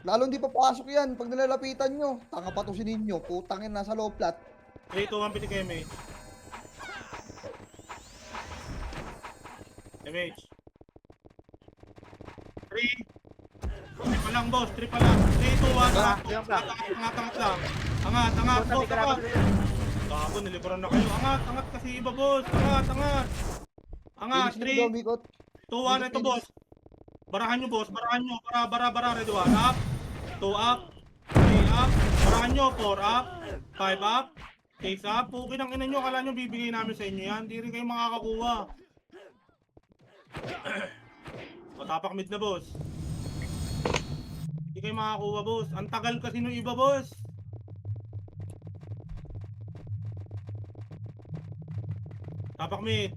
Lalo hindi pa pasok yan. Pag nilalapitan nyo, tanga pa to si Ninyo. Putang yan, nasa low flat. 3, 2, 1, pitik MH. MH. 3. 3 pa lang boss, 3 pa lang. 3, 2, 1, angat lang. Angat, boss, angat. Gago, niliburan na kayo. Angat kasi iba boss. Angat, 3, 2, 1, ito boss. Barahan nyo boss, bara, ready 1, up, 2 up, 3 up, barahan nyo, 4 up, 5 up, 6 up, pukin ang ina nyo, kala nyo bibigay namin sa inyo yan, hindi rin kayo makakakuha. Matapak mid na boss. Hindi kayo makakuha boss, ang tagal kasi nung iba boss. Tapak mid,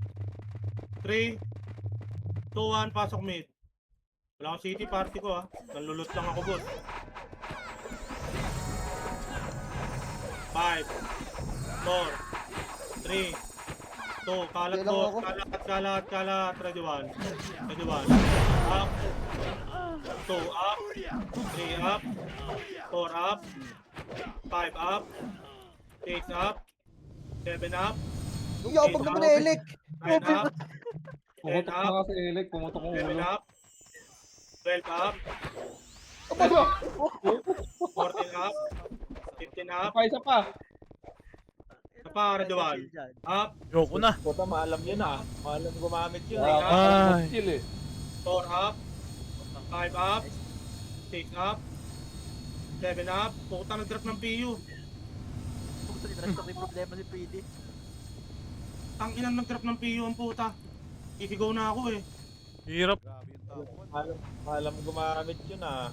3, 2, 1, pasok mid. Wala akong city party ko ah. Nanlulot lang ako, boss. 5, 4, 3, 2, kalat Kailan boss. ako? Kalat. Ready 1. Up. 2 up. 3 up. 4 up. 5 up. 6 up. 7 up. Yung yabag naman ni Elec. 9 up. 10 Pumutok na up. kasi Elec, pumutok ang 11 ulo. up. 12 up. Kapag 14 up. 15 up. isa pa. Para Duan. Up. Yoko na. Puta, maalam yun ah. Maalam gumamit yun Wala eh. ka Ay. skill eh. 4 up. 5 up. 6 up. 7 up. Puta, nag-drop ng PU. Puta, dinrest ako yung problema si PD. Ang inang nag-drop ng PU ang puta. Isigaw na ako eh. Hirap. Maalam gumamit yun ah.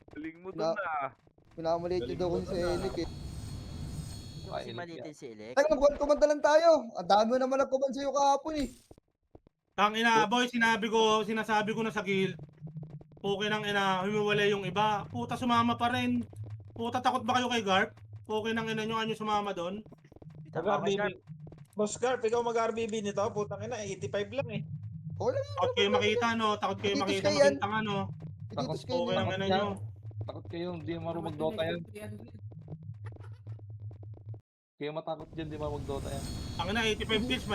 Galing mo dun ah. Pinamaliit yun daw kasi sa Elec eh. Yung kasi malitin si Elec. Ay, mag-1 kumanda lang tayo. Ang dami mo naman nagkuman sa'yo kahapon eh. Tang ina, boy, sinasabi ko na sa guild. Okay nang ina, humiwalay yung iba. Puta, sumama pa rin. Puta, takot ba kayo kay Garp? Okay nang ina nyo, anyo sumama doon? Tama ka, Mag-RBB. Boss Garp, ikaw mag-RBB nito. Putang ina, 85 lang eh. Takot kayo makita, no? Takot kayo Dito makita siya yan. magintang, ano? Dito kayo Okay nang ina nyo. Takot kayo, hindi marunong mag-Dota yan. Kaya matakot dyan, di ba mag-Dota yan. Ang ina, 85 kills,